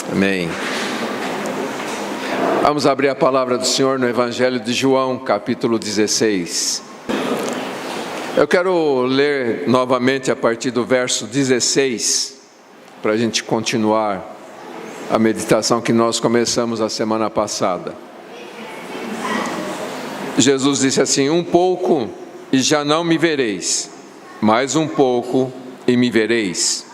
Amém. Vamos abrir a palavra do Senhor no Evangelho de João, capítulo 16. Eu quero ler novamente a partir do verso 16, para a gente continuar a meditação que nós começamos a semana passada. Jesus disse assim: um pouco e já não me vereis, mais um pouco e me vereis.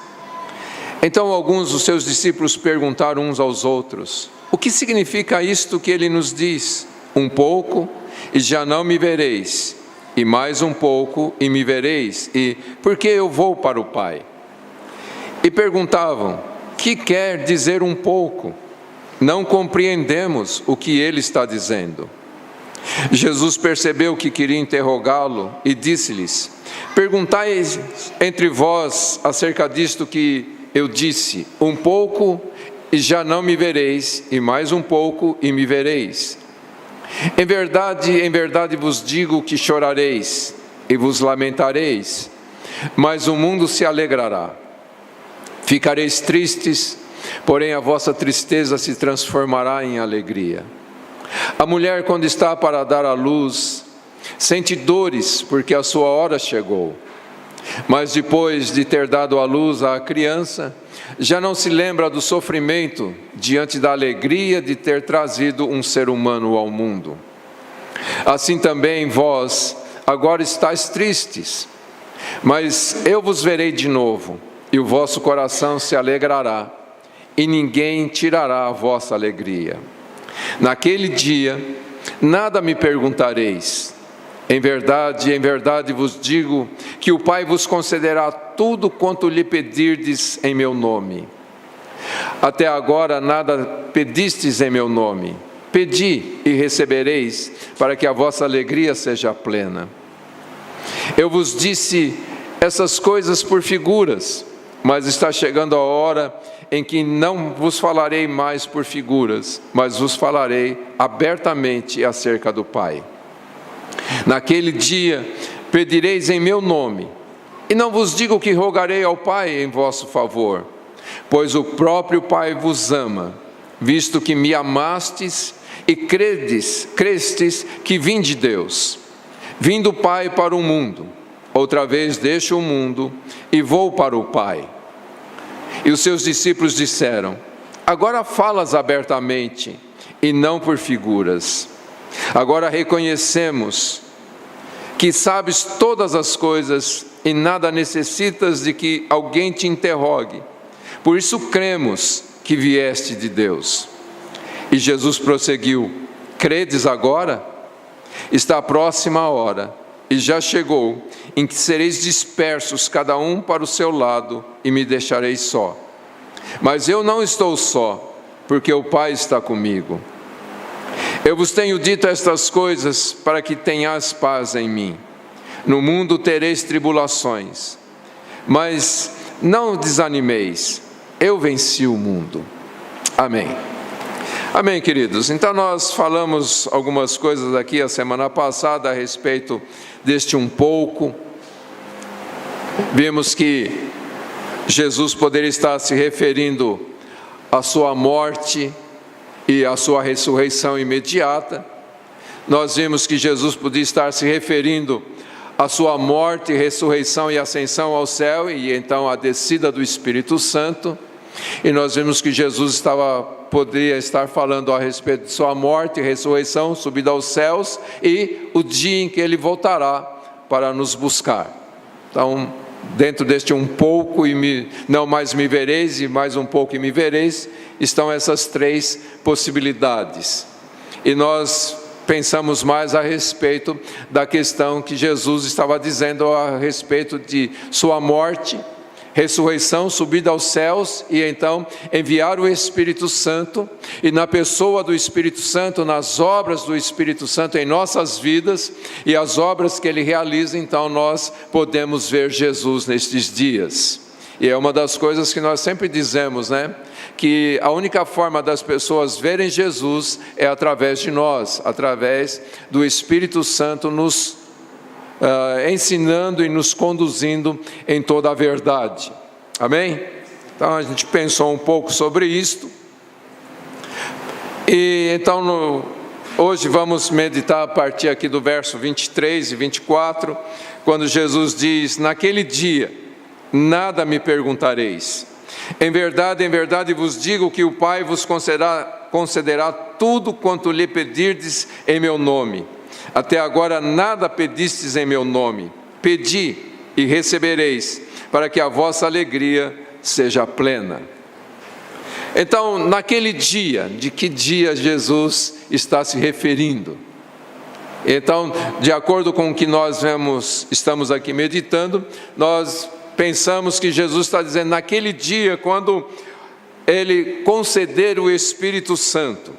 Então alguns dos seus discípulos perguntaram uns aos outros: o que significa isto que ele nos diz? Um pouco e já não me vereis, e mais um pouco e me vereis, e por que eu vou para o Pai? E perguntavam: que quer dizer um pouco? Não compreendemos o que ele está dizendo. Jesus percebeu que queria interrogá-lo e disse-lhes: perguntai entre vós acerca disto que eu disse, um pouco e já não me vereis, e mais um pouco e me vereis. Em verdade vos digo que chorareis e vos lamentareis, mas o mundo se alegrará. Ficareis tristes, porém a vossa tristeza se transformará em alegria. A mulher, quando está para dar à luz, sente dores, porque a sua hora chegou. Mas depois de ter dado à luz à criança, já não se lembra do sofrimento diante da alegria de ter trazido um ser humano ao mundo. Assim também vós agora estáis tristes, mas eu vos verei de novo, e o vosso coração se alegrará, e ninguém tirará a vossa alegria. Naquele dia, nada me perguntareis. Em verdade vos digo que o Pai vos concederá tudo quanto lhe pedirdes em meu nome. Até agora nada pedistes em meu nome. Pedi e recebereis, para que a vossa alegria seja plena. Eu vos disse essas coisas por figuras, mas está chegando a hora em que não vos falarei mais por figuras, mas vos falarei abertamente acerca do Pai. Naquele dia pedireis em meu nome, e não vos digo que rogarei ao Pai em vosso favor, pois o próprio Pai vos ama, visto que me amastes e crestes que vim de Deus. Vim do Pai para o mundo, outra vez deixo o mundo e vou para o Pai. E os seus discípulos disseram: agora falas abertamente e não por figuras. Agora reconhecemos que sabes todas as coisas e nada necessitas de que alguém te interrogue. Por isso cremos que vieste de Deus. E Jesus prosseguiu: credes agora? Está próxima a hora, e já chegou, em que sereis dispersos cada um para o seu lado, e me deixareis só. Mas eu não estou só, porque o Pai está comigo. Eu vos tenho dito estas coisas para que tenhais paz em mim. No mundo tereis tribulações, mas não desanimeis, eu venci o mundo. Amém. Amém, queridos. Então nós falamos algumas coisas aqui a semana passada a respeito deste um pouco. Vimos que Jesus poderia estar se referindo à sua morte e a sua ressurreição imediata. Nós vimos que Jesus podia estar se referindo à sua morte, ressurreição e ascensão ao céu, e então a descida do Espírito Santo. E nós vimos que Jesus poderia estar falando a respeito de sua morte, ressurreição, subida aos céus, e o dia em que ele voltará para nos buscar. Então, dentro deste um pouco e não mais me vereis, e mais um pouco e me vereis, estão essas três possibilidades. E nós pensamos mais a respeito da questão que Jesus estava dizendo a respeito de sua morte, ressurreição, subida aos céus, e então enviar o Espírito Santo, e na pessoa do Espírito Santo, nas obras do Espírito Santo em nossas vidas, e as obras que ele realiza, então nós podemos ver Jesus nestes dias. E é uma das coisas que nós sempre dizemos, né? Que a única forma das pessoas verem Jesus é através de nós, através do Espírito Santo nos ensinando e nos conduzindo em toda a verdade. Amém? Então a gente pensou um pouco sobre isto, E então, hoje vamos meditar a partir aqui do verso 23 e 24, quando Jesus diz: naquele dia, nada me perguntareis. Em verdade vos digo que o Pai vos concederá tudo quanto lhe pedirdes em meu nome. Até agora nada pedistes em meu nome. Pedi e recebereis, para que a vossa alegria seja plena. Então, naquele dia, de que dia Jesus está se referindo? Então, de acordo com o que nós estamos aqui meditando, nós pensamos que Jesus está dizendo, naquele dia, quando Ele conceder o Espírito Santo,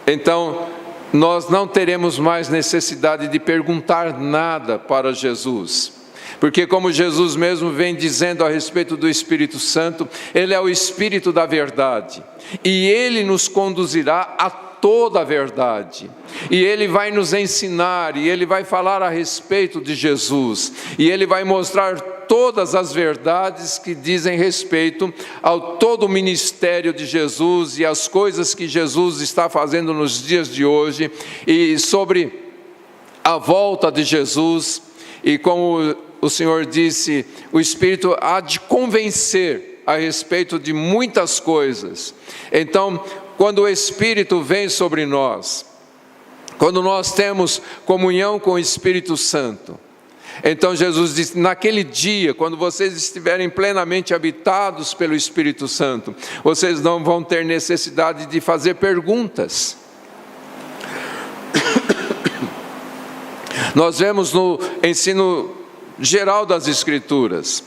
então nós não teremos mais necessidade de perguntar nada para Jesus. Porque como Jesus mesmo vem dizendo a respeito do Espírito Santo, Ele é o Espírito da verdade, e Ele nos conduzirá a toda a verdade, e Ele vai nos ensinar, e Ele vai falar a respeito de Jesus, e Ele vai mostrar todas as verdades que dizem respeito ao todo o ministério de Jesus, e as coisas que Jesus está fazendo nos dias de hoje, e sobre a volta de Jesus, e como o Senhor disse, o Espírito há de convencer a respeito de muitas coisas. Então, quando o Espírito vem sobre nós, quando nós temos comunhão com o Espírito Santo, então Jesus disse, naquele dia, quando vocês estiverem plenamente habitados pelo Espírito Santo, vocês não vão ter necessidade de fazer perguntas. Nós vemos no ensino geral das Escrituras,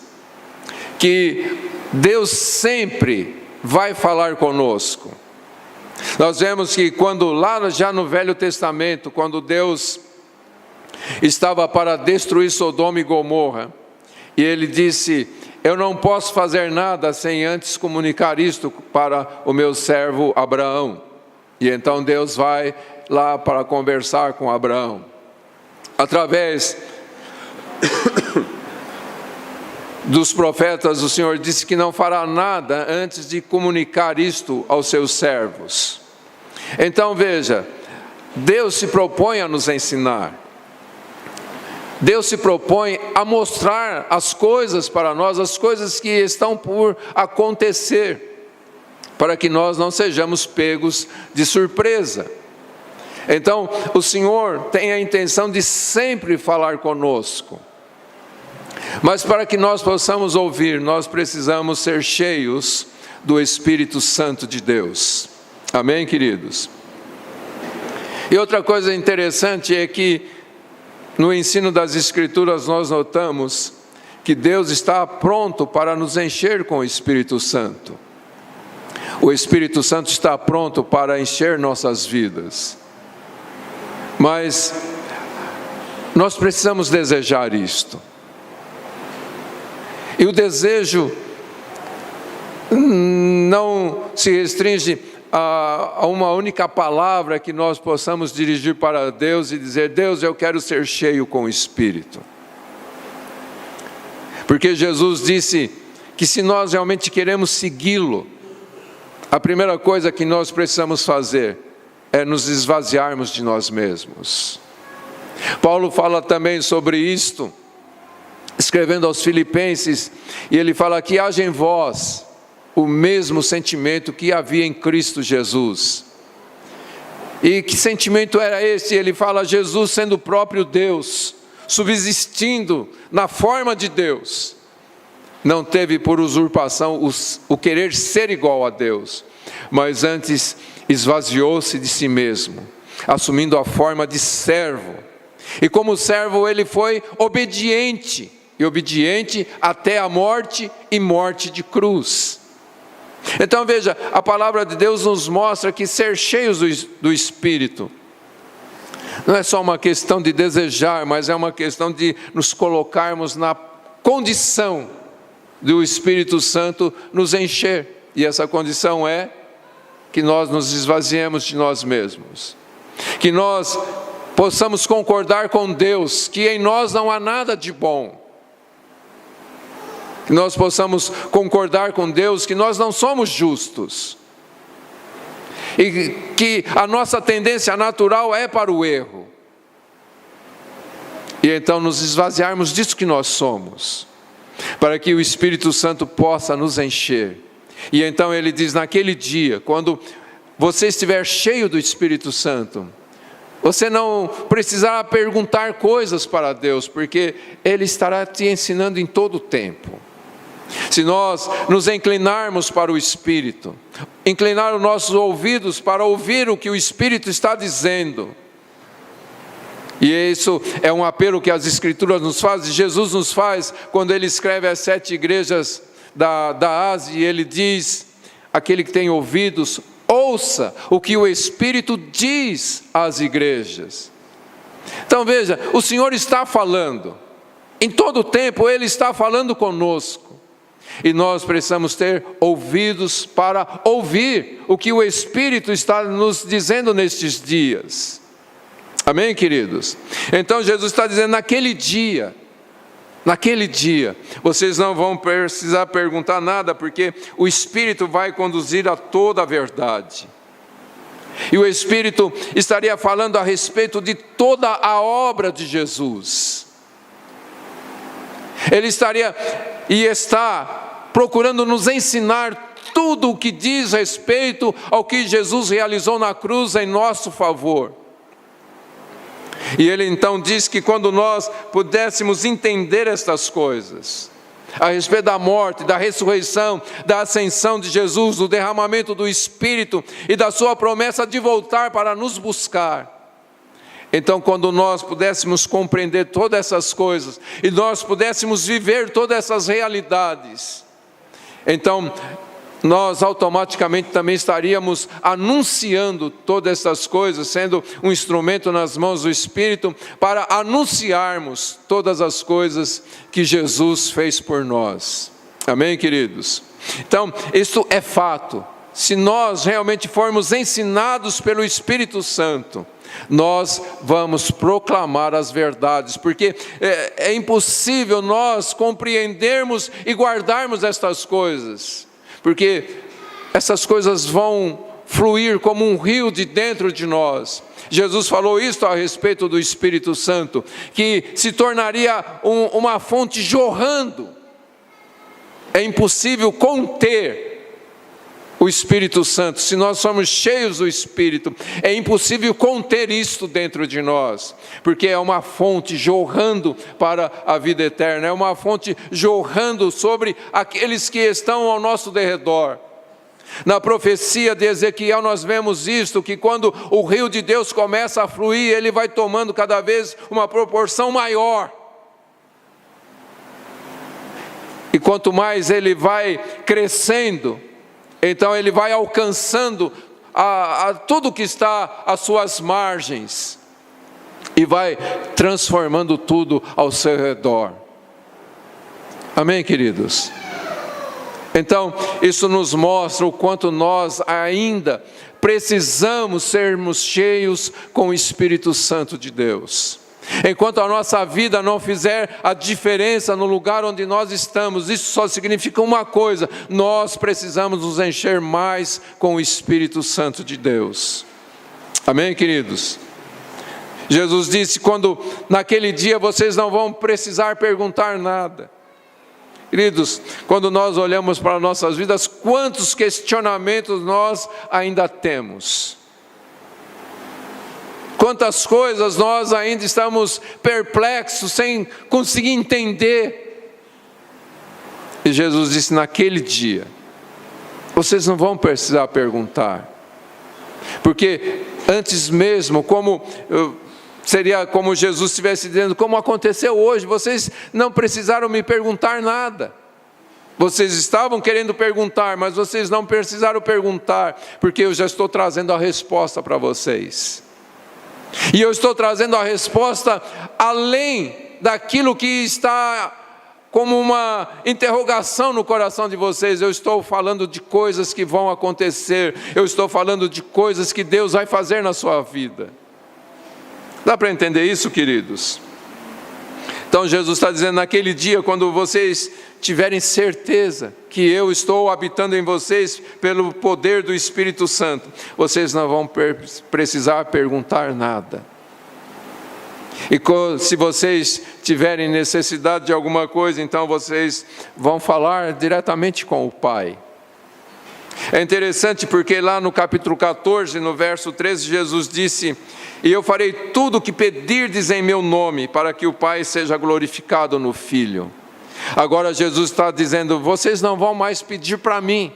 que Deus sempre vai falar conosco. Nós vemos que quando lá já no Velho Testamento, quando Deus estava para destruir Sodoma e Gomorra, e Ele disse, eu não posso fazer nada sem antes comunicar isto para o meu servo Abraão. E então Deus vai lá para conversar com Abraão. Através dos profetas, o Senhor disse que não fará nada antes de comunicar isto aos seus servos. Então veja, Deus se propõe a nos ensinar. Deus se propõe a mostrar as coisas para nós, as coisas que estão por acontecer, para que nós não sejamos pegos de surpresa. Então, o Senhor tem a intenção de sempre falar conosco. Mas para que nós possamos ouvir, nós precisamos ser cheios do Espírito Santo de Deus. Amém, queridos? E outra coisa interessante é que no ensino das Escrituras nós notamos que Deus está pronto para nos encher com o Espírito Santo. O Espírito Santo está pronto para encher nossas vidas. Mas nós precisamos desejar isto. E o desejo não se restringe a uma única palavra que nós possamos dirigir para Deus e dizer, Deus, eu quero ser cheio com o Espírito. Porque Jesus disse que se nós realmente queremos segui-lo, a primeira coisa que nós precisamos fazer é nos esvaziarmos de nós mesmos. Paulo fala também sobre isto, escrevendo aos Filipenses, e ele fala que haja em vós o mesmo sentimento que havia em Cristo Jesus. E que sentimento era esse? Ele fala, Jesus sendo o próprio Deus, subsistindo na forma de Deus, não teve por usurpação o querer ser igual a Deus, mas antes esvaziou-se de si mesmo, assumindo a forma de servo. E como servo ele foi obediente, e obediente até a morte e morte de cruz. Então veja, a palavra de Deus nos mostra que ser cheios do Espírito não é só uma questão de desejar, mas é uma questão de nos colocarmos na condição do Espírito Santo nos encher. E essa condição é que nós nos esvaziemos de nós mesmos, que nós possamos concordar com Deus que em nós não há nada de bom, que nós possamos concordar com Deus que nós não somos justos, e que a nossa tendência natural é para o erro. E então nos esvaziarmos disso que nós somos, para que o Espírito Santo possa nos encher. E então ele diz, naquele dia, quando você estiver cheio do Espírito Santo, você não precisará perguntar coisas para Deus, porque Ele estará te ensinando em todo o tempo. Se nós nos inclinarmos para o Espírito, inclinar os nossos ouvidos para ouvir o que o Espírito está dizendo, e isso é um apelo que as Escrituras nos fazem, Jesus nos faz, quando Ele escreve às 7 igrejas da Ásia, e Ele diz, aquele que tem ouvidos, ouça o que o Espírito diz às igrejas. Então veja, o Senhor está falando, em todo o tempo Ele está falando conosco, e nós precisamos ter ouvidos para ouvir o que o Espírito está nos dizendo nestes dias. Amém, queridos? Então Jesus está dizendo, naquele dia, vocês não vão precisar perguntar nada, porque o Espírito vai conduzir a toda a verdade. E o Espírito estaria falando a respeito de toda a obra de Jesus. Ele estaria e está procurando nos ensinar tudo o que diz respeito ao que Jesus realizou na cruz em nosso favor. E ele então diz que quando nós pudéssemos entender estas coisas, a respeito da morte, da ressurreição, da ascensão de Jesus, do derramamento do Espírito e da sua promessa de voltar para nos buscar. Então, quando nós pudéssemos compreender todas essas coisas e nós pudéssemos viver todas essas realidades, então nós automaticamente também estaríamos anunciando todas essas coisas, sendo um instrumento nas mãos do Espírito para anunciarmos todas as coisas que Jesus fez por nós. Amém, queridos? Então, isso é fato. Se nós realmente formos ensinados pelo Espírito Santo, nós vamos proclamar as verdades, porque é impossível nós compreendermos e guardarmos estas coisas, porque essas coisas vão fluir como um rio de dentro de nós. Jesus falou isso a respeito do Espírito Santo, que se tornaria uma fonte jorrando. É impossível conter o Espírito Santo. Se nós somos cheios do Espírito, é impossível conter isto dentro de nós, porque é uma fonte jorrando para a vida eterna, é uma fonte jorrando sobre aqueles que estão ao nosso derredor. Na profecia de Ezequiel nós vemos isto, que quando o rio de Deus começa a fluir, ele vai tomando cada vez uma proporção maior. E quanto mais ele vai crescendo, então ele vai alcançando a tudo que está às suas margens e vai transformando tudo ao seu redor. Amém, queridos? Então, isso nos mostra o quanto nós ainda precisamos sermos cheios com o Espírito Santo de Deus. Enquanto a nossa vida não fizer a diferença no lugar onde nós estamos, isso só significa uma coisa: nós precisamos nos encher mais com o Espírito Santo de Deus. Amém, queridos? Jesus disse, quando naquele dia vocês não vão precisar perguntar nada. Queridos, quando nós olhamos para nossas vidas, quantos questionamentos nós ainda temos? Quantas coisas nós ainda estamos perplexos, sem conseguir entender. E Jesus disse, naquele dia, vocês não vão precisar perguntar. Porque antes mesmo, seria como Jesus estivesse dizendo, como aconteceu hoje, vocês não precisaram me perguntar nada. Vocês estavam querendo perguntar, mas vocês não precisaram perguntar, porque eu já estou trazendo a resposta para vocês. E eu estou trazendo a resposta além daquilo que está como uma interrogação no coração de vocês. Eu estou falando de coisas que vão acontecer, eu estou falando de coisas que Deus vai fazer na sua vida. Dá para entender isso, queridos? Então Jesus está dizendo, naquele dia, quando vocês tiverem certeza que eu estou habitando em vocês pelo poder do Espírito Santo, vocês não vão precisar perguntar nada. E se vocês tiverem necessidade de alguma coisa, então vocês vão falar diretamente com o Pai. É interessante porque lá no capítulo 14, no verso 13, Jesus disse: e eu farei tudo o que pedirdes em meu nome, para que o Pai seja glorificado no Filho. Agora Jesus está dizendo, vocês não vão mais pedir para mim,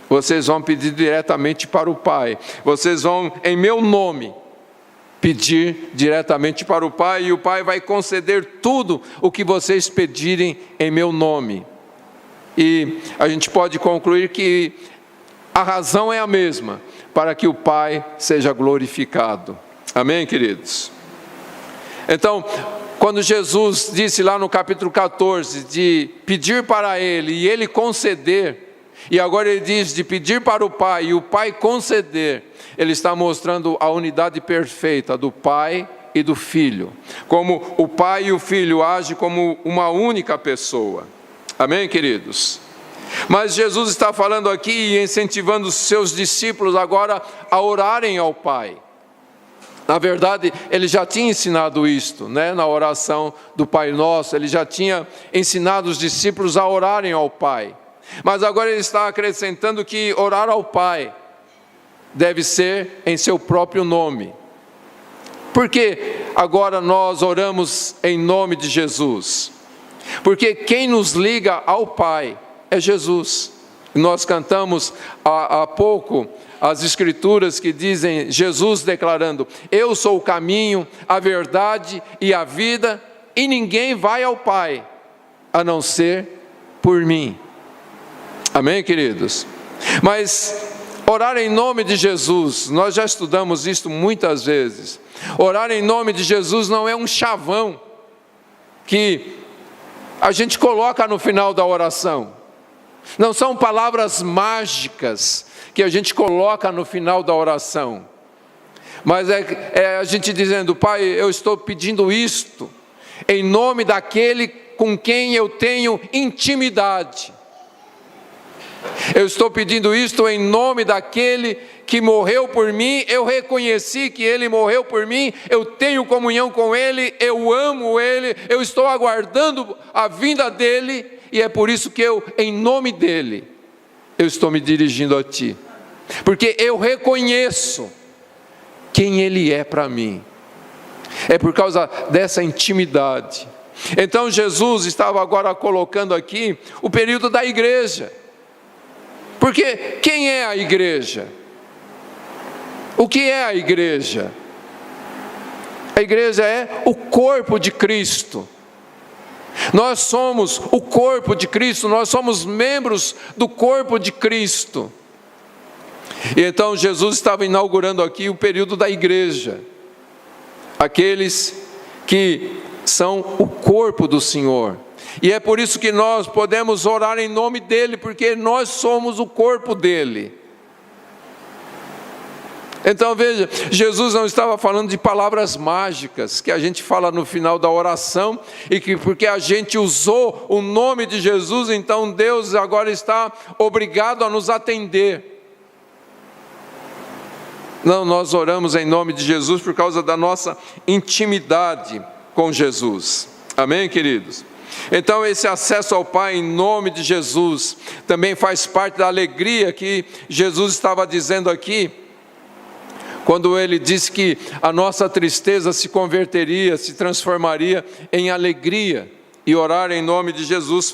vocês vão pedir diretamente para o Pai. Vocês vão, em meu nome, pedir diretamente para o Pai, e o Pai vai conceder tudo o que vocês pedirem em meu nome. E a gente pode concluir que a razão é a mesma, para que o Pai seja glorificado. Amém, queridos? Então, quando Jesus disse lá no capítulo 14, de pedir para Ele e Ele conceder, e agora Ele diz de pedir para o Pai e o Pai conceder, Ele está mostrando a unidade perfeita do Pai e do Filho, como o Pai e o Filho agem como uma única pessoa. Amém, queridos? Mas Jesus está falando aqui e incentivando os seus discípulos agora a orarem ao Pai. Na verdade, ele já tinha ensinado isto, na oração do Pai Nosso, ele já tinha ensinado os discípulos a orarem ao Pai. Mas agora ele está acrescentando que orar ao Pai deve ser em seu próprio nome. Por que agora nós oramos em nome de Jesus? Porque quem nos liga ao Pai é Jesus. Nós cantamos há pouco as escrituras que dizem, Jesus declarando, eu sou o caminho, a verdade e a vida, e ninguém vai ao Pai, a não ser por mim. Amém, queridos? Mas orar em nome de Jesus, nós já estudamos isso muitas vezes, orar em nome de Jesus não é um chavão que a gente coloca no final da oração, não são palavras mágicas que a gente coloca no final da oração, mas é a gente dizendo, Pai, eu estou pedindo isto, em nome daquele com quem eu tenho intimidade, eu estou pedindo isto em nome daquele que morreu por mim, eu reconheci que Ele morreu por mim, eu tenho comunhão com Ele, eu amo Ele, eu estou aguardando a vinda dEle, e é por isso que eu, em nome dEle, eu estou me dirigindo a Ti, porque eu reconheço quem Ele é para mim, é por causa dessa intimidade. Então Jesus estava agora colocando aqui o período da igreja, porque quem é a igreja? O que é a igreja? A igreja é o corpo de Cristo. Nós somos o corpo de Cristo, nós somos membros do corpo de Cristo. E então Jesus estava inaugurando aqui o período da igreja, aqueles que são o corpo do Senhor. E é por isso que nós podemos orar em nome dEle, porque nós somos o corpo dEle. Então veja, Jesus não estava falando de palavras mágicas, que a gente fala no final da oração, e que porque a gente usou o nome de Jesus, então Deus agora está obrigado a nos atender. Não, nós oramos em nome de Jesus por causa da nossa intimidade com Jesus. Amém, queridos? Então esse acesso ao Pai em nome de Jesus também faz parte da alegria que Jesus estava dizendo aqui, quando ele disse que a nossa tristeza se converteria, se transformaria em alegria, e orar em nome de Jesus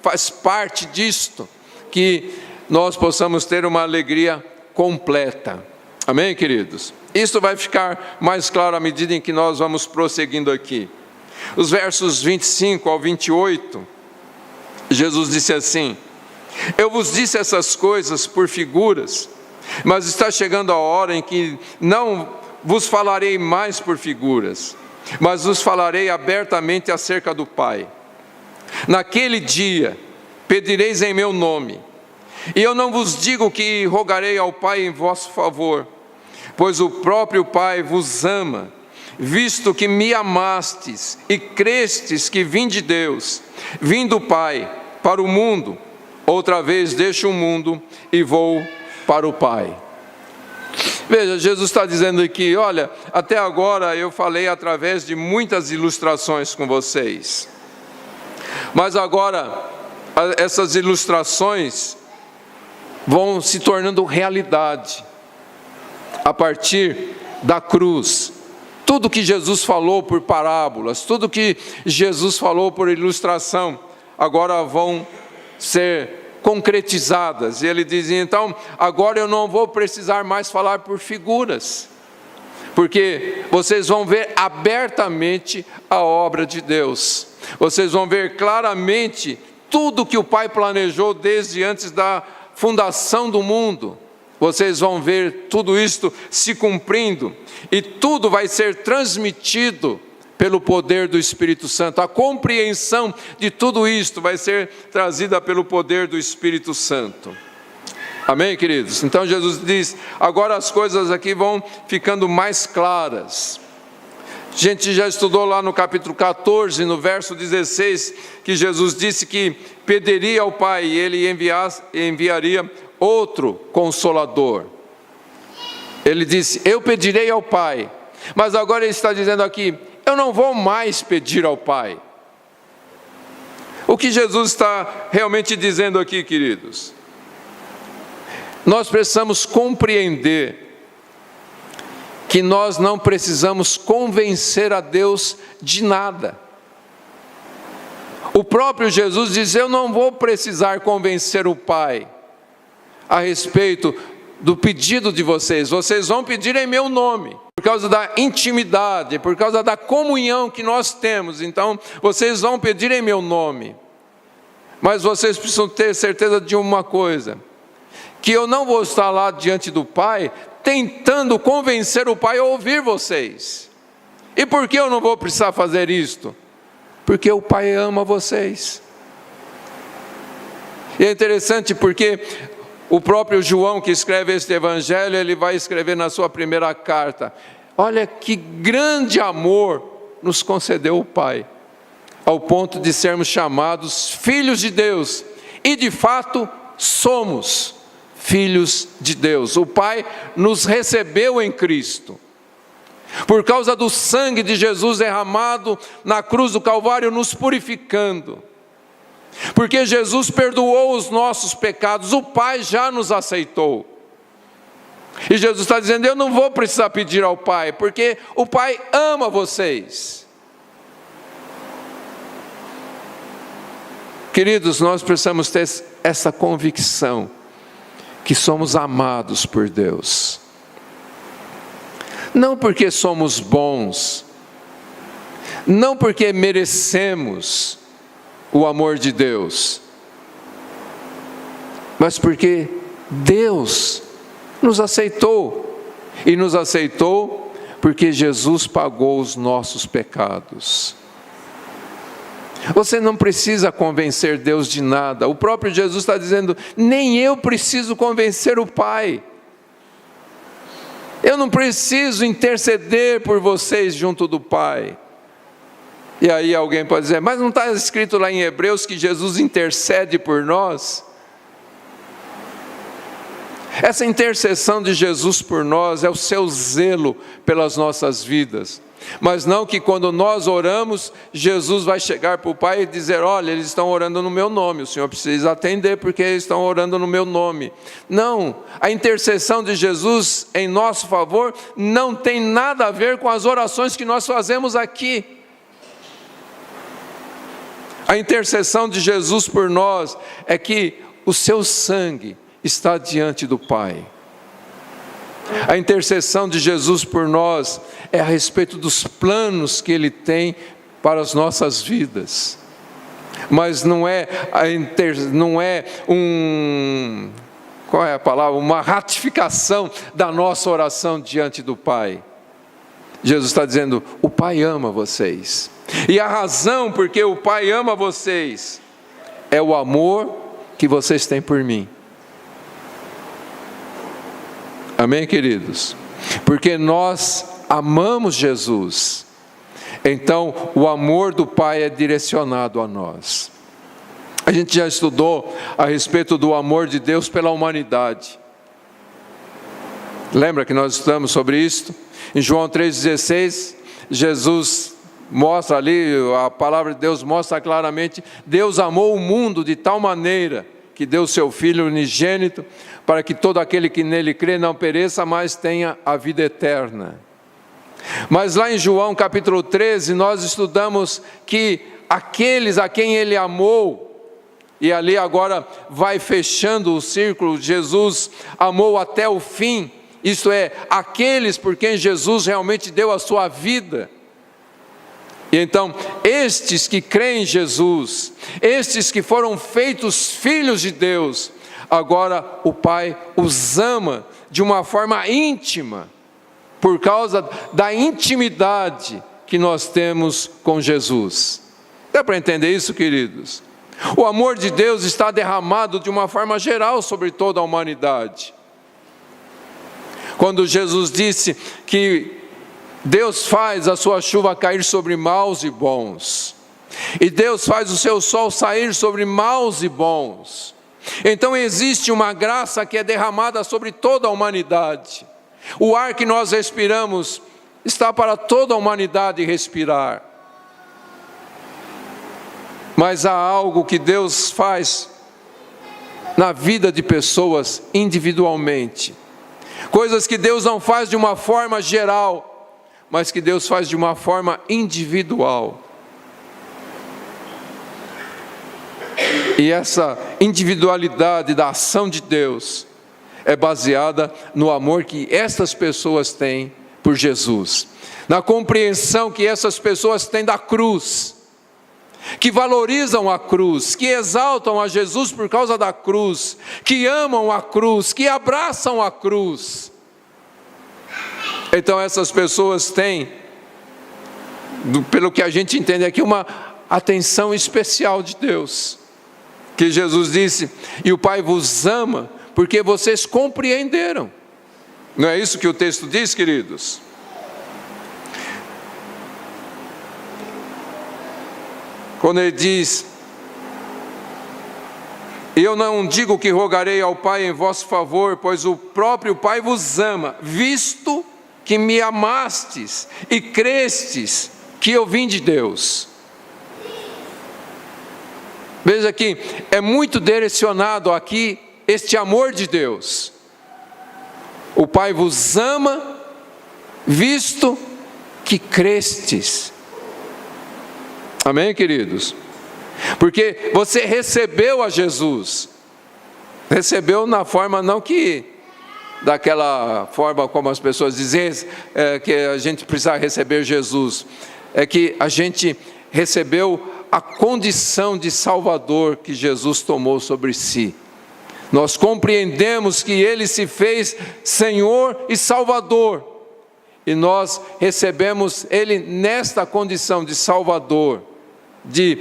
faz parte disto, que nós possamos ter uma alegria completa. Amém, queridos? Isso vai ficar mais claro à medida em que nós vamos prosseguindo aqui. Os versos 25 ao 28, Jesus disse assim: eu vos disse essas coisas por figuras, mas está chegando a hora em que não vos falarei mais por figuras, mas vos falarei abertamente acerca do Pai. Naquele dia pedireis em meu nome, e eu não vos digo que rogarei ao Pai em vosso favor, pois o próprio Pai vos ama, visto que me amastes e crestes que vim de Deus, vim do Pai para o mundo, outra vez deixo o mundo e vou para o Pai. Veja, Jesus está dizendo aqui, olha, até agora eu falei através de muitas ilustrações com vocês, mas agora essas ilustrações vão se tornando realidade, a partir da cruz. Tudo que Jesus falou por parábolas, tudo que Jesus falou por ilustração, agora vão ser concretizadas. E ele diz, então, agora eu não vou precisar mais falar por figuras, porque vocês vão ver abertamente a obra de Deus. Vocês vão ver claramente tudo que o Pai planejou desde antes da fundação do mundo. Vocês vão ver tudo isto se cumprindo, e tudo vai ser transmitido pelo poder do Espírito Santo. A compreensão de tudo isto vai ser trazida pelo poder do Espírito Santo. Amém, queridos? Então Jesus diz, agora as coisas aqui vão ficando mais claras. A gente já estudou lá no capítulo 14, no verso 16, que Jesus disse que pediria ao Pai e Ele enviaria outro Consolador. Ele disse, eu pedirei ao Pai, mas agora Ele está dizendo aqui, eu não vou mais pedir ao Pai. O que Jesus está realmente dizendo aqui, queridos? Nós precisamos compreender que nós não precisamos convencer a Deus de nada. O próprio Jesus diz, eu não vou precisar convencer o Pai a respeito do pedido de vocês. Vocês vão pedir em meu nome, por causa da intimidade, por causa da comunhão que nós temos. Então, vocês vão pedir em meu nome. Mas vocês precisam ter certeza de uma coisa, que eu não vou estar lá diante do Pai, tentando convencer o Pai a ouvir vocês. E por que eu não vou precisar fazer isto? Porque o Pai ama vocês. E é interessante porque o próprio João, que escreve este evangelho, ele vai escrever na sua primeira carta, olha que grande amor nos concedeu o Pai, ao ponto de sermos chamados filhos de Deus, e de fato somos filhos de Deus. O Pai nos recebeu em Cristo, por causa do sangue de Jesus derramado na cruz do Calvário, nos purificando. Porque Jesus perdoou os nossos pecados, o Pai já nos aceitou. E Jesus está dizendo, eu não vou precisar pedir ao Pai, porque o Pai ama vocês. Queridos, nós precisamos ter essa convicção, que somos amados por Deus. Não porque somos bons, não porque merecemos o amor de Deus, mas porque Deus nos aceitou, e nos aceitou porque Jesus pagou os nossos pecados. Você não precisa convencer Deus de nada. O próprio Jesus está dizendo, nem eu preciso convencer o Pai. Eu não preciso interceder por vocês junto do Pai. E aí alguém pode dizer, mas não está escrito lá em Hebreus que Jesus intercede por nós? Essa intercessão de Jesus por nós é o seu zelo pelas nossas vidas. Mas não que quando nós oramos, Jesus vai chegar para o Pai e dizer, olha, eles estão orando no meu nome, o Senhor precisa atender porque eles estão orando no meu nome. Não, a intercessão de Jesus em nosso favor não tem nada a ver com as orações que nós fazemos aqui. A intercessão de Jesus por nós é que o seu sangue está diante do Pai. A intercessão de Jesus por nós é a respeito dos planos que Ele tem para as nossas vidas. Mas não é qual é a palavra? Uma ratificação da nossa oração diante do Pai. Jesus está dizendo, o Pai ama vocês. E a razão porque o Pai ama vocês é o amor que vocês têm por mim. Amém, queridos? Porque nós amamos Jesus, então o amor do Pai é direcionado a nós. A gente já estudou a respeito do amor de Deus pela humanidade. Lembra que nós estudamos sobre isso? Em João 3,16, Jesus mostra ali, a palavra de Deus mostra claramente, Deus amou o mundo de tal maneira que deu seu Filho unigênito, para que todo aquele que nele crê não pereça, mas tenha a vida eterna. Mas lá em João capítulo 13, nós estudamos que aqueles a quem ele amou, e ali agora vai fechando o círculo, Jesus amou até o fim, isto é, aqueles por quem Jesus realmente deu a sua vida. E então, estes que creem em Jesus, estes que foram feitos filhos de Deus, agora o Pai os ama de uma forma íntima, por causa da intimidade que nós temos com Jesus. Dá para entender isso, queridos? O amor de Deus está derramado de uma forma geral sobre toda a humanidade. Quando Jesus disse que Deus faz a sua chuva cair sobre maus e bons, e Deus faz o seu sol sair sobre maus e bons, então existe uma graça que é derramada sobre toda a humanidade. O ar que nós respiramos está para toda a humanidade respirar. Mas há algo que Deus faz na vida de pessoas individualmente, coisas que Deus não faz de uma forma geral, mas que Deus faz de uma forma individual. E essa individualidade da ação de Deus é baseada no amor que essas pessoas têm por Jesus, na compreensão que essas pessoas têm da cruz, que valorizam a cruz, que exaltam a Jesus por causa da cruz, que amam a cruz, que abraçam a cruz. Então essas pessoas têm, pelo que a gente entende aqui, uma atenção especial de Deus, que Jesus disse, e o Pai vos ama, porque vocês compreenderam. Não é isso que o texto diz, queridos? Quando ele diz, eu não digo que rogarei ao Pai em vosso favor, pois o próprio Pai vos ama, visto que me amastes e crestes que eu vim de Deus. Veja que é muito direcionado aqui este amor de Deus. O Pai vos ama, visto que crestes. Amém, queridos? Porque você recebeu a Jesus. Recebeu na forma não que daquela forma como as pessoas dizem que a gente precisa receber Jesus. É que a gente recebeu a condição de Salvador que Jesus tomou sobre si. Nós compreendemos que Ele se fez Senhor e Salvador. E nós recebemos Ele nesta condição de Salvador, de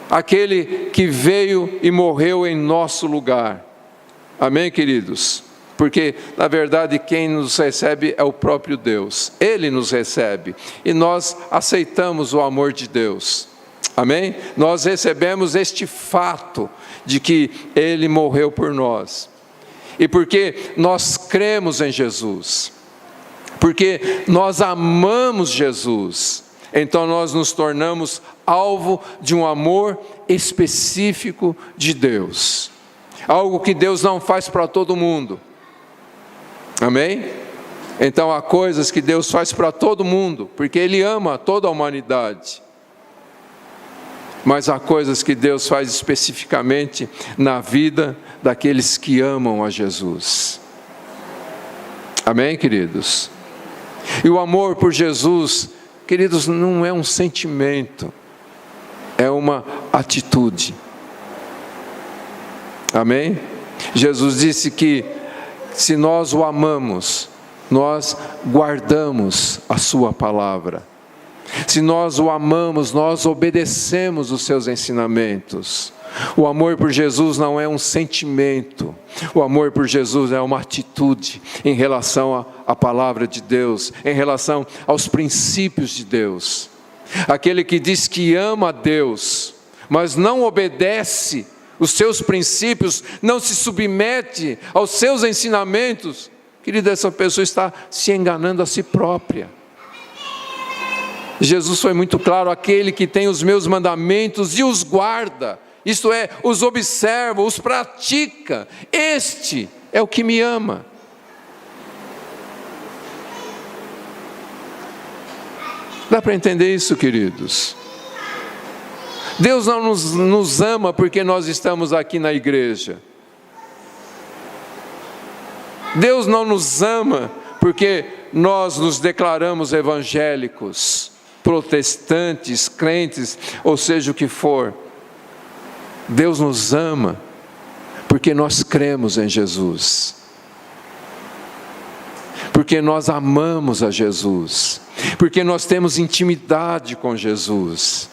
aquele que veio e morreu em nosso lugar. Amém, queridos? Porque, na verdade, quem nos recebe é o próprio Deus. Ele nos recebe. E nós aceitamos o amor de Deus. Amém? Nós recebemos este fato de que Ele morreu por nós. E porque nós cremos em Jesus. Porque nós amamos Jesus. Então nós nos tornamos alvo de um amor específico de Deus. Algo que Deus não faz para todo mundo. Amém? Então há coisas que Deus faz para todo mundo, porque Ele ama toda a humanidade. Mas há coisas que Deus faz especificamente na vida daqueles que amam a Jesus. Amém, queridos? E o amor por Jesus, queridos, não é um sentimento, é uma atitude. Amém? Jesus disse que se nós o amamos, nós guardamos a sua palavra. Se nós o amamos, nós obedecemos os seus ensinamentos. O amor por Jesus não é um sentimento. O amor por Jesus é uma atitude em relação à palavra de Deus, em relação aos princípios de Deus. Aquele que diz que ama a Deus, mas não obedece os seus princípios, não se submete aos seus ensinamentos, querido, essa pessoa está se enganando a si própria. Jesus foi muito claro: aquele que tem os meus mandamentos e os guarda, isto é, os observa, os pratica, este é o que me ama. Dá para entender isso, queridos? Deus não nos ama porque nós estamos aqui na igreja. Deus não nos ama porque nós nos declaramos evangélicos, protestantes, crentes, ou seja o que for. Deus nos ama porque nós cremos em Jesus, porque nós amamos a Jesus, porque nós temos intimidade com Jesus,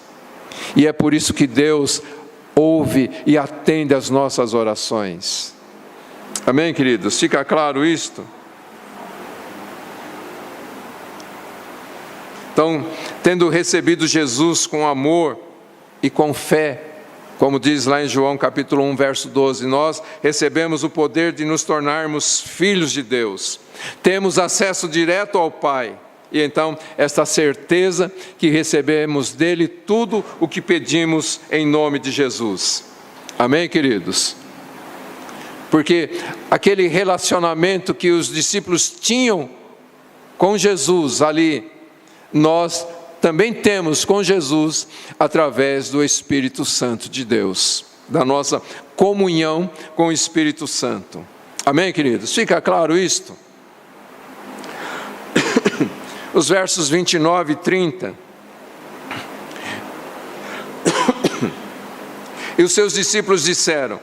e é por isso que Deus ouve e atende às nossas orações. Amém, queridos? Fica claro isto? Então, tendo recebido Jesus com amor e com fé, como diz lá em João capítulo 1, verso 12, nós recebemos o poder de nos tornarmos filhos de Deus. Temos acesso direto ao Pai. E então, esta certeza que recebemos dele tudo o que pedimos em nome de Jesus. Amém, queridos? Porque aquele relacionamento que os discípulos tinham com Jesus ali, nós também temos com Jesus através do Espírito Santo de Deus, da nossa comunhão com o Espírito Santo. Amém, queridos? Fica claro isto? Os versos 29 e 30. E os seus discípulos disseram: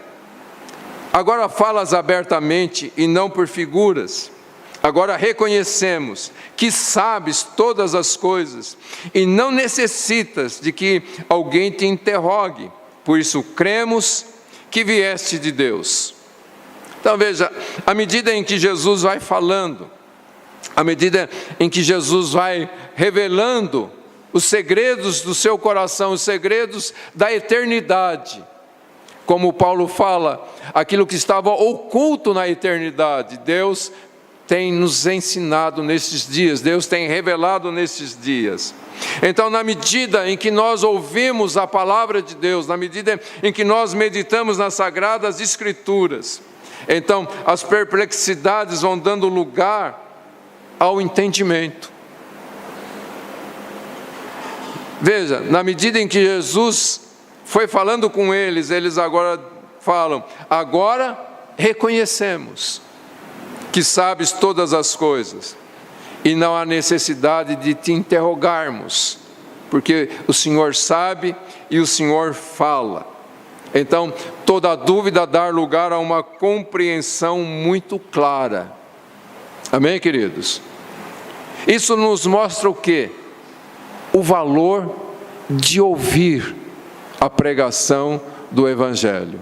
agora falas abertamente e não por figuras. Agora reconhecemos que sabes todas as coisas e não necessitas de que alguém te interrogue. Por isso cremos que vieste de Deus. Então veja, à medida em que Jesus vai falando, à medida em que Jesus vai revelando os segredos do seu coração, os segredos da eternidade, como Paulo fala, aquilo que estava oculto na eternidade, Deus tem nos ensinado nesses dias, Deus tem revelado nesses dias. Então, na medida em que nós ouvimos a palavra de Deus, na medida em que nós meditamos nas Sagradas Escrituras, então as perplexidades vão dando lugar ao entendimento. Veja, na medida em que Jesus foi falando com eles, eles agora falam: agora reconhecemos que sabes todas as coisas, e não há necessidade de te interrogarmos, porque o Senhor sabe e o Senhor fala. Então, toda dúvida dá lugar a uma compreensão muito clara. Amém, queridos? Isso nos mostra o quê? O valor de ouvir a pregação do Evangelho.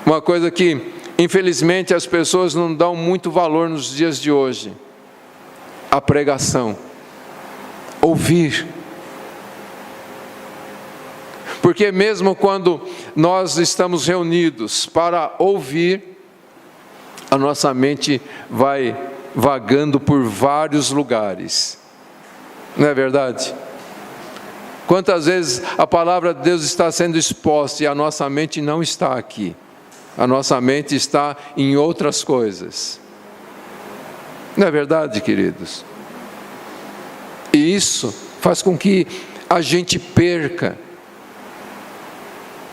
Uma coisa que, infelizmente, as pessoas não dão muito valor nos dias de hoje: a pregação. Ouvir. Porque mesmo quando nós estamos reunidos para ouvir, a nossa mente vai vagando por vários lugares. Não é verdade? Quantas vezes a palavra de Deus está sendo exposta e a nossa mente não está aqui? A nossa mente está em outras coisas. Não é verdade, queridos? E isso faz com que a gente perca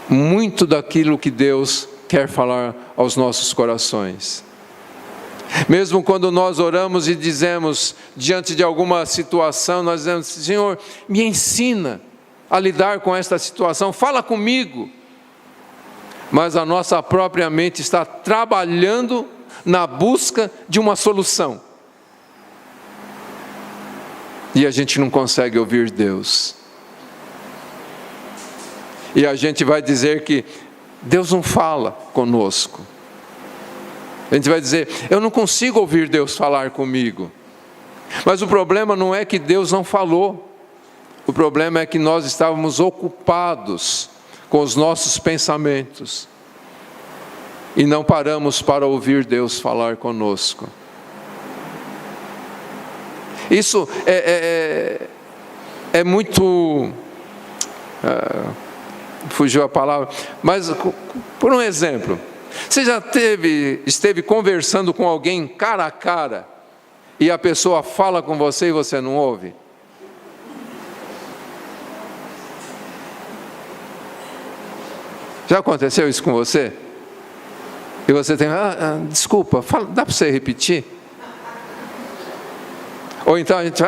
muito daquilo que Deus quer falar aos nossos corações. Mesmo quando nós oramos e dizemos, diante de alguma situação, nós dizemos: Senhor, me ensina a lidar com esta situação, fala comigo. Mas a nossa própria mente está trabalhando na busca de uma solução. E a gente não consegue ouvir Deus. E a gente vai dizer que Deus não fala conosco. A gente vai dizer, eu não consigo ouvir Deus falar comigo. Mas o problema não é que Deus não falou. O problema é que nós estávamos ocupados com os nossos pensamentos. E não paramos para ouvir Deus falar conosco. Isso é muito... fugiu a palavra. Mas, por um exemplo, você já esteve conversando com alguém cara a cara, e a pessoa fala com você e você não ouve? Já aconteceu isso com você? E você tem, desculpa, dá para você repetir? Ou então a gente,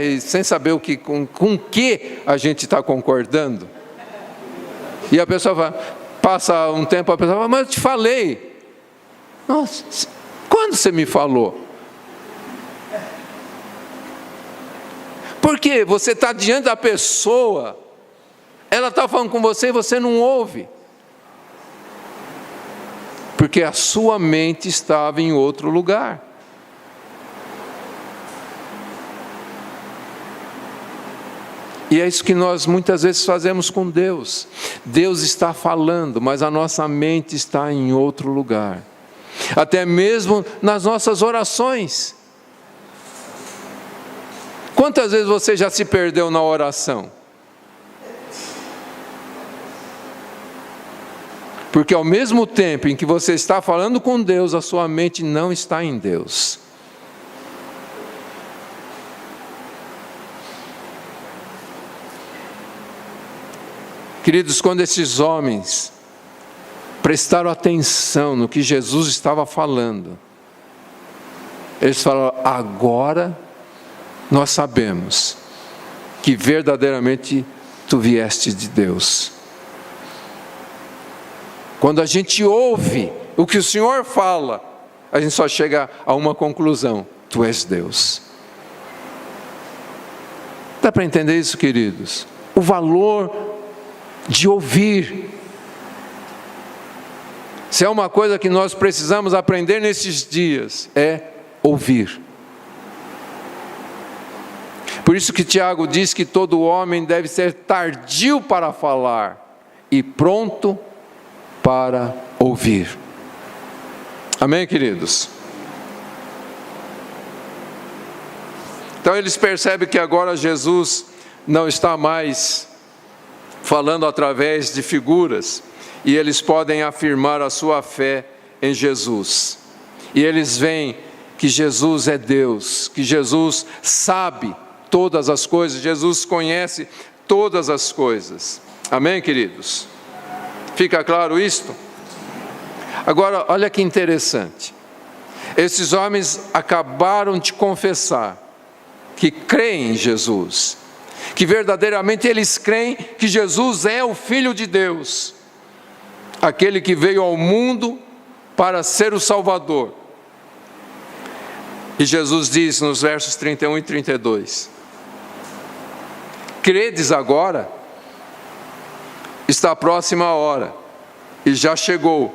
e sem saber com que a gente está concordando. E a pessoa passa um tempo, a pessoa fala, mas eu te falei. Nossa, quando você me falou? Porque você está diante da pessoa, ela está falando com você e você não ouve. Porque a sua mente estava em outro lugar. E é isso que nós muitas vezes fazemos com Deus. Deus está falando, mas a nossa mente está em outro lugar. Até mesmo nas nossas orações. Quantas vezes você já se perdeu na oração? Porque ao mesmo tempo em que você está falando com Deus, a sua mente não está em Deus. Queridos, quando esses homens prestaram atenção no que Jesus estava falando, eles falaram, agora nós sabemos que verdadeiramente tu vieste de Deus. Quando a gente ouve o que o Senhor fala, a gente só chega a uma conclusão, tu és Deus. Dá para entender isso, queridos? O valor de ouvir. Se é uma coisa que nós precisamos aprender nesses dias, é ouvir. Por isso que Tiago diz que todo homem deve ser tardio para falar e pronto para ouvir. Amém, queridos? Então eles percebem que agora Jesus não está mais falando através de figuras, e eles podem afirmar a sua fé em Jesus. E eles veem que Jesus é Deus, que Jesus sabe todas as coisas, Jesus conhece todas as coisas. Amém, queridos? Fica claro isto? Agora, olha que interessante. Esses homens acabaram de confessar que creem em Jesus, que verdadeiramente eles creem que Jesus é o Filho de Deus, aquele que veio ao mundo para ser o Salvador. E Jesus diz nos versos 31 e 32, credes agora? Está próxima a hora, e já chegou,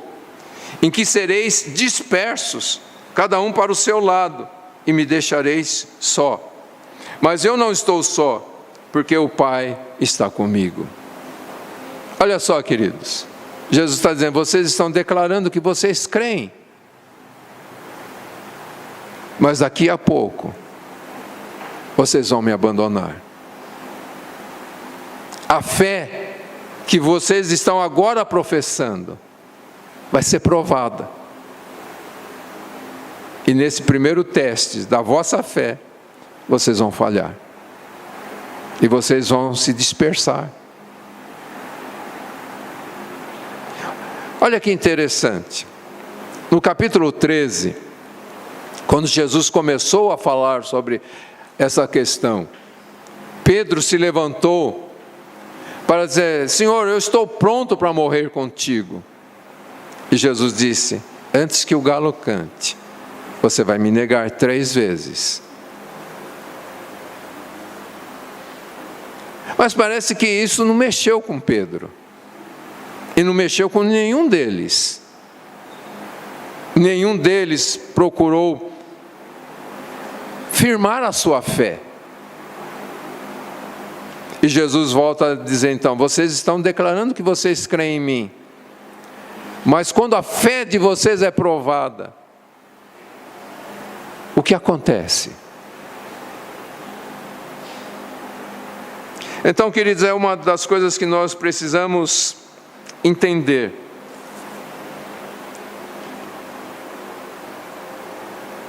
em que sereis dispersos, cada um para o seu lado, e me deixareis só. Mas eu não estou só, porque o Pai está comigo. Olha só, queridos, Jesus está dizendo, vocês estão declarando que vocês creem, mas daqui a pouco, vocês vão me abandonar. A fé que vocês estão agora professando, vai ser provada. E nesse primeiro teste da vossa fé, vocês vão falhar. E vocês vão se dispersar. Olha que interessante. No capítulo 13, quando Jesus começou a falar sobre essa questão, Pedro se levantou para dizer, Senhor, eu estou pronto para morrer contigo. E Jesus disse, antes que o galo cante, você vai me negar 3 vezes. Mas parece que isso não mexeu com Pedro. e não mexeu com nenhum deles. Nenhum deles procurou firmar a sua fé. E Jesus volta a dizer então: vocês estão declarando que vocês creem em mim, mas quando a fé de vocês é provada, o que acontece? Então, queridos, é uma das coisas que nós precisamos entender.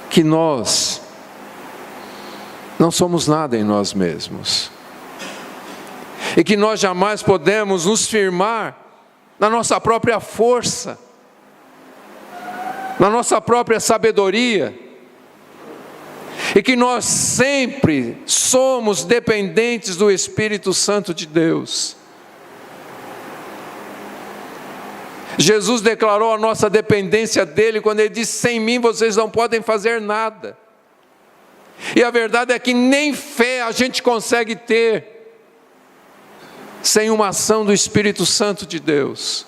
Que nós não somos nada em nós mesmos. E que nós jamais podemos nos firmar na nossa própria força, na nossa própria sabedoria. E que nós sempre somos dependentes do Espírito Santo de Deus. Jesus declarou a nossa dependência dele quando ele disse: sem mim vocês não podem fazer nada. E a verdade é que nem fé a gente consegue ter sem uma ação do Espírito Santo de Deus.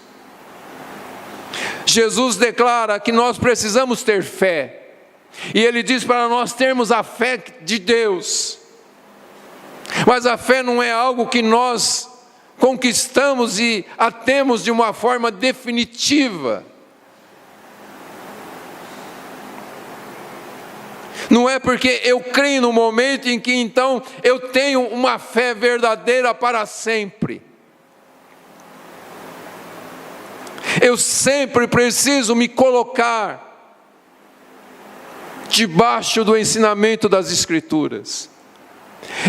Jesus declara que nós precisamos ter fé. E ele diz para nós termos a fé de Deus. Mas a fé não é algo que nós conquistamos e a temos de uma forma definitiva. Não é porque eu creio no momento em que então eu tenho uma fé verdadeira para sempre. Eu sempre preciso me colocar debaixo do ensinamento das Escrituras.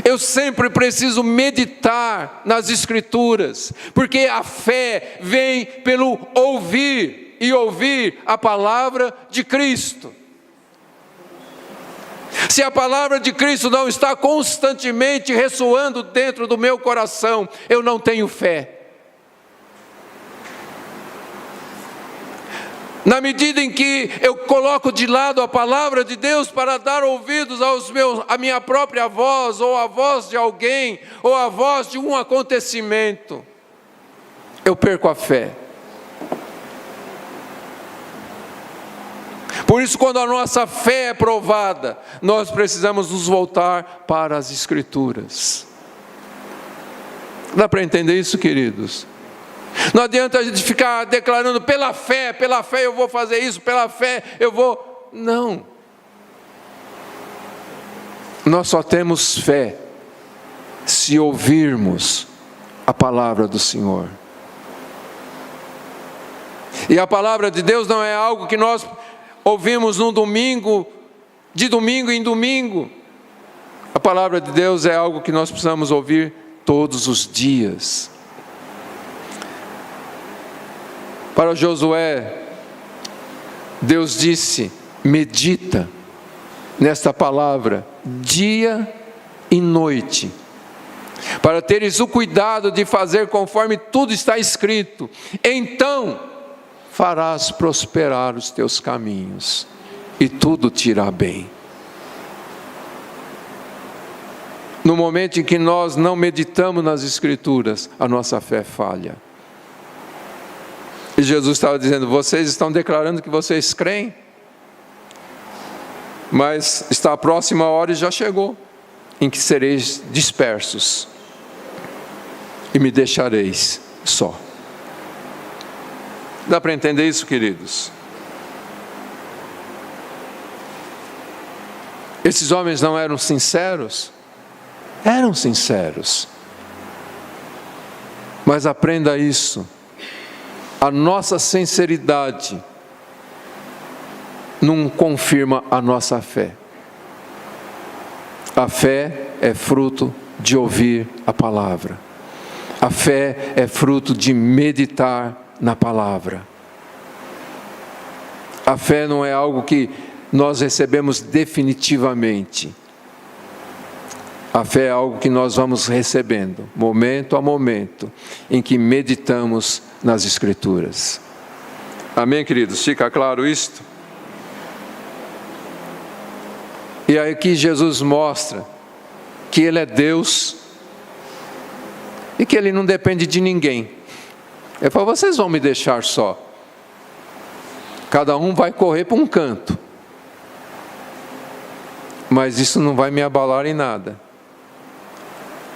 Eu sempre preciso meditar nas Escrituras, porque a fé vem pelo ouvir, e ouvir a palavra de Cristo. Se a palavra de Cristo não está constantemente ressoando dentro do meu coração, eu não tenho fé. Na medida em que eu coloco de lado a palavra de Deus para dar ouvidos à minha própria voz, ou à voz de alguém, ou à voz de um acontecimento, eu perco a fé. Por isso, quando a nossa fé é provada, nós precisamos nos voltar para as Escrituras. Dá para entender isso, queridos? Não adianta a gente ficar declarando pela fé eu vou fazer isso, pela fé eu vou... Não. Nós só temos fé se ouvirmos a palavra do Senhor. E a palavra de Deus não é algo que nós ouvimos num domingo, de domingo em domingo. A palavra de Deus é algo que nós precisamos ouvir todos os dias. Para Josué, Deus disse: medita nesta palavra dia e noite, para teres o cuidado de fazer conforme tudo está escrito, então farás prosperar os teus caminhos, e tudo te irá bem. No momento em que nós não meditamos nas Escrituras, a nossa fé falha. E Jesus estava dizendo: vocês estão declarando que vocês creem, mas está a próxima hora e já chegou, em que sereis dispersos, e me deixareis só. Dá para entender isso, queridos? Esses homens não eram sinceros? Eram sinceros. Mas aprenda isso. A nossa sinceridade não confirma a nossa fé. A fé é fruto de ouvir a palavra. A fé é fruto de meditar na palavra. A fé não é algo que nós recebemos definitivamente. A fé é algo que nós vamos recebendo, momento a momento, em que meditamos nas Escrituras. Amém, queridos? Fica claro isto? E aí aqui Jesus mostra que Ele é Deus e que Ele não depende de ninguém. Ele falou: vocês vão me deixar só. Cada um vai correr para um canto. Mas isso não vai me abalar em nada.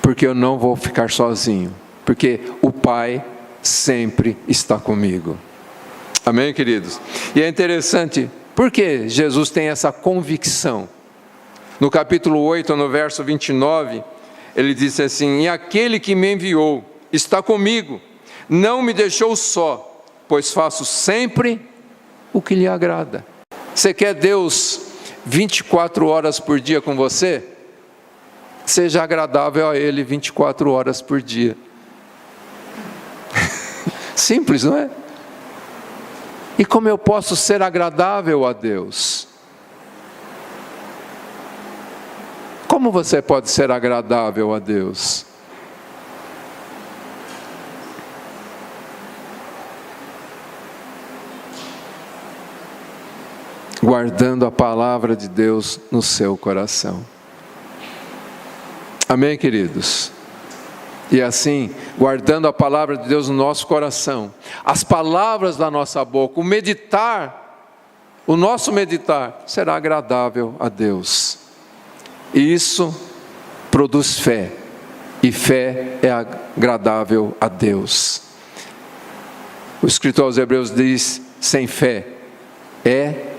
Porque eu não vou ficar sozinho. Porque o Pai sempre está comigo. Amém, queridos? E é interessante, porque Jesus tem essa convicção. No capítulo 8, no verso 29, ele disse assim: e aquele que me enviou está comigo, não me deixou só, pois faço sempre o que lhe agrada. Você quer Deus 24 horas por dia com você? Seja agradável a Ele 24 horas por dia. Simples, não é? E como eu posso ser agradável a Deus? Como você pode ser agradável a Deus? Guardando a palavra de Deus no seu coração. Amém, queridos? E assim, guardando a palavra de Deus no nosso coração, as palavras da nossa boca, o nosso meditar será agradável a Deus. E isso produz fé, e fé é agradável a Deus. O escritor aos Hebreus diz: sem fé é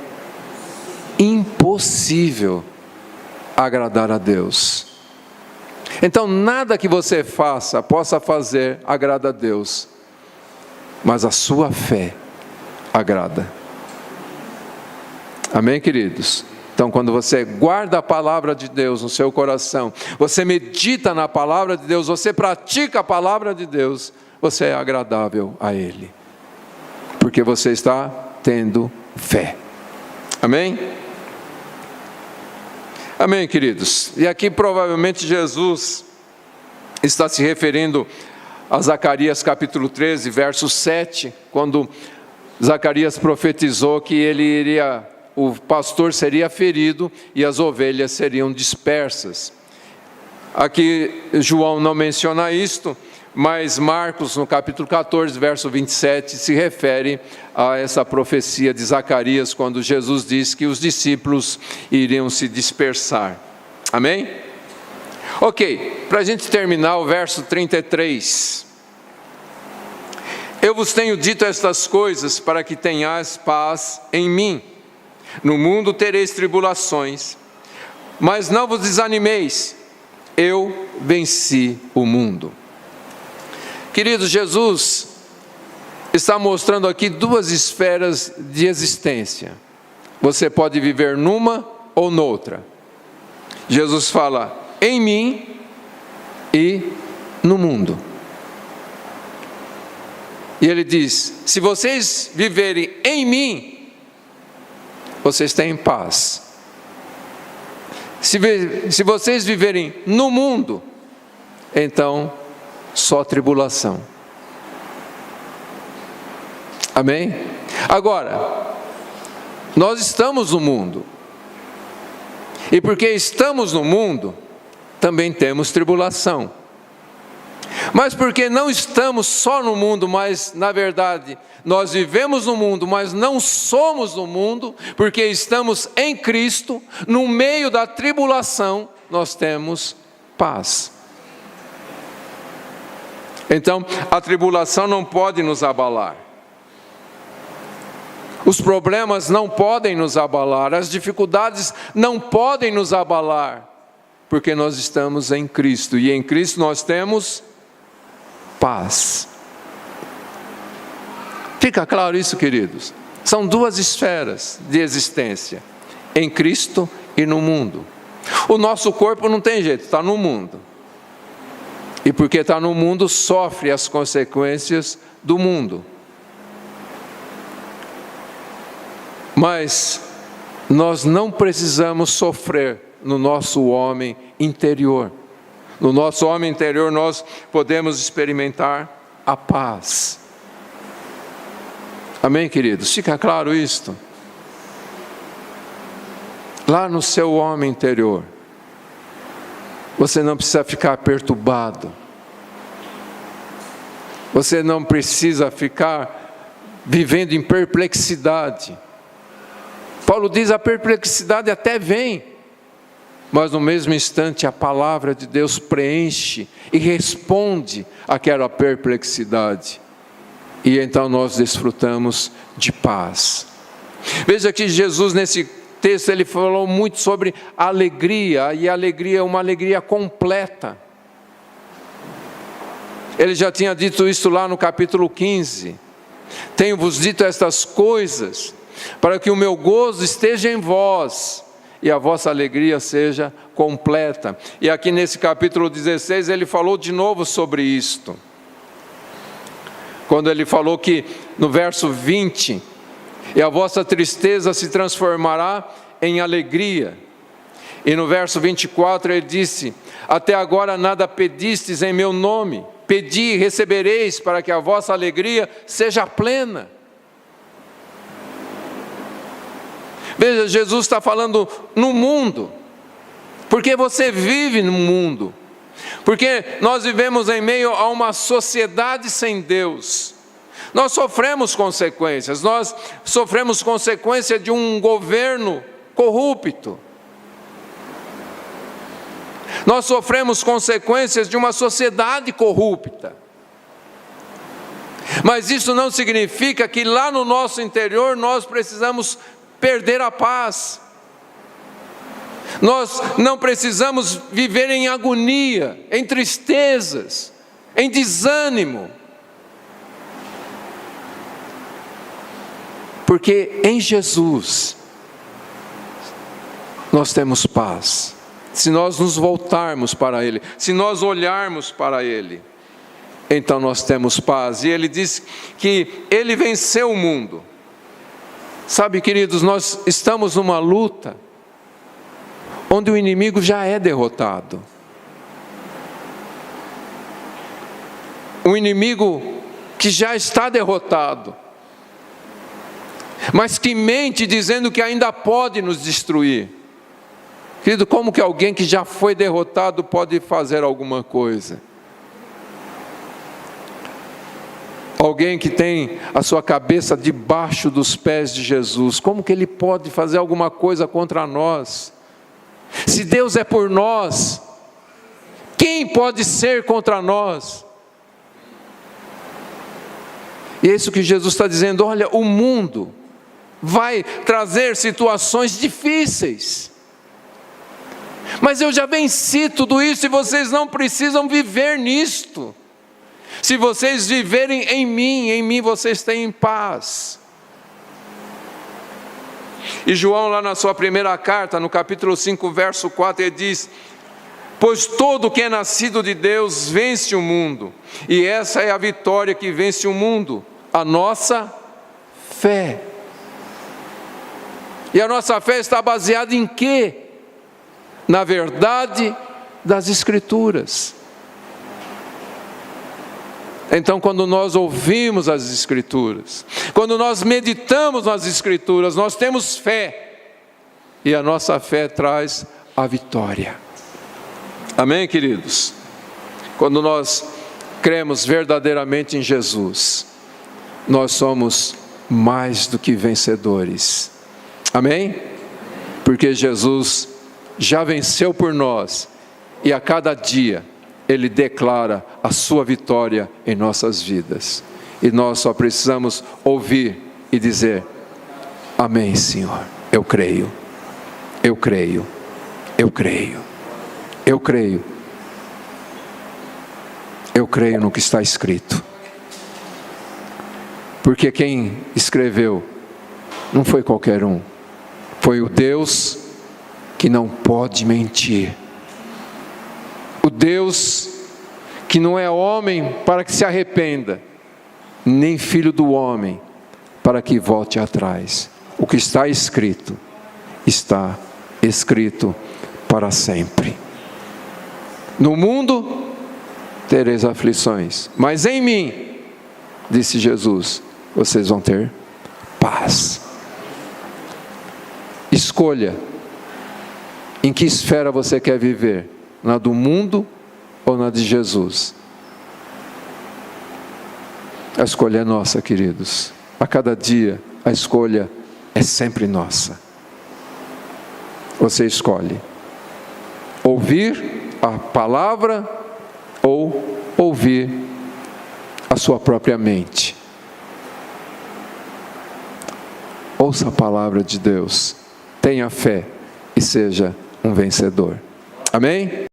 impossível agradar a Deus. Então nada que você possa fazer agrada a Deus, mas a sua fé agrada. Amém, queridos? Então quando você guarda a palavra de Deus no seu coração, você medita na palavra de Deus, você pratica a palavra de Deus, você é agradável a Ele, porque você está tendo fé. Amém? Amém, queridos? E aqui provavelmente Jesus está se referindo a Zacarias capítulo 13, verso 7, quando Zacarias profetizou que o pastor seria ferido e as ovelhas seriam dispersas. Aqui João não menciona isto, mas Marcos no capítulo 14, verso 27, se refere a essa profecia de Zacarias, quando Jesus diz que os discípulos iriam se dispersar. Amém? Ok, para a gente terminar o verso 33. Eu vos tenho dito estas coisas para que tenhais paz em mim. No mundo tereis tribulações, mas não vos desanimeis, eu venci o mundo. Queridos, Jesus está mostrando aqui duas esferas de existência. Você pode viver numa ou noutra. Jesus fala em mim e no mundo. E ele diz: se vocês viverem em mim, vocês têm paz. Se vocês viverem no mundo, então só tribulação. Amém? Agora, nós estamos no mundo. E porque estamos no mundo, também temos tribulação. Mas porque não estamos só no mundo, mas na verdade nós vivemos no mundo, mas não somos do mundo, porque estamos em Cristo, no meio da tribulação, nós temos paz. Então, a tribulação não pode nos abalar. Os problemas não podem nos abalar, as dificuldades não podem nos abalar, porque nós estamos em Cristo, e em Cristo nós temos paz. Fica claro isso, queridos? São duas esferas de existência, em Cristo e no mundo. O nosso corpo não tem jeito, está no mundo. E porque está no mundo, sofre as consequências do mundo. Mas nós não precisamos sofrer no nosso homem interior. No nosso homem interior nós podemos experimentar a paz. Amém, queridos? Fica claro isto? Lá no seu homem interior, você não precisa ficar perturbado. Você não precisa ficar vivendo em perplexidade. Paulo diz: a perplexidade até vem, mas no mesmo instante a palavra de Deus preenche e responde àquela perplexidade. E então nós desfrutamos de paz. Veja que Jesus, nesse texto, ele falou muito sobre alegria, e a alegria é uma alegria completa. Ele já tinha dito isso lá no capítulo 15. Tenho-vos dito estas coisas, para que o meu gozo esteja em vós, e a vossa alegria seja completa. E aqui nesse capítulo 16, ele falou de novo sobre isto. Quando ele falou que, no verso 20, e a vossa tristeza se transformará em alegria. E no verso 24 ele disse: até agora nada pedistes em meu nome, pedi e recebereis, para que a vossa alegria seja plena. Veja, Jesus está falando no mundo, porque você vive no mundo, porque nós vivemos em meio a uma sociedade sem Deus. Nós sofremos consequências, nós sofremos consequência de um governo corrupto. Nós sofremos consequências de uma sociedade corrupta. Mas isso não significa que lá no nosso interior nós precisamos perder a paz. Nós não precisamos viver em agonia, em tristezas, em desânimo. Porque em Jesus nós temos paz. Se nós nos voltarmos para Ele, se nós olharmos para Ele, então nós temos paz. E Ele diz que Ele venceu o mundo. Sabe, queridos, nós estamos numa luta onde o inimigo já é derrotado. Um inimigo que já está derrotado, mas que mente dizendo que ainda pode nos destruir. Querido, como que alguém que já foi derrotado pode fazer alguma coisa? Alguém que tem a sua cabeça debaixo dos pés de Jesus, como que ele pode fazer alguma coisa contra nós? Se Deus é por nós, quem pode ser contra nós? E é isso que Jesus está dizendo: olha, o mundo vai trazer situações difíceis, mas eu já venci tudo isso e vocês não precisam viver nisto. Se vocês viverem em mim vocês têm paz. E João, lá na sua primeira carta, no capítulo 5, verso 4, ele diz: pois todo que é nascido de Deus vence o mundo, e essa é a vitória que vence o mundo, a nossa fé. E a nossa fé está baseada em quê? Na verdade das Escrituras. Então, quando nós ouvimos as Escrituras, quando nós meditamos nas Escrituras, nós temos fé, e a nossa fé traz a vitória. Amém, queridos? Quando nós cremos verdadeiramente em Jesus, nós somos mais do que vencedores. Amém? Porque Jesus já venceu por nós, e a cada dia Ele declara a sua vitória em nossas vidas. E nós só precisamos ouvir e dizer: amém, Senhor, eu creio, eu creio, eu creio, eu creio, eu creio no que está escrito. Porque quem escreveu não foi qualquer um, foi o Deus que não pode mentir. O Deus que não é homem para que se arrependa, nem filho do homem para que volte atrás. O que está escrito para sempre. No mundo tereis aflições, mas em mim, disse Jesus, vocês vão ter paz. Escolha em que esfera você quer viver, na do mundo ou na de Jesus. A escolha é nossa, queridos. A cada dia, a escolha é sempre nossa. Você escolhe ouvir a palavra ou ouvir a sua própria mente. Ouça a palavra de Deus, tenha fé e seja um vencedor. Amém?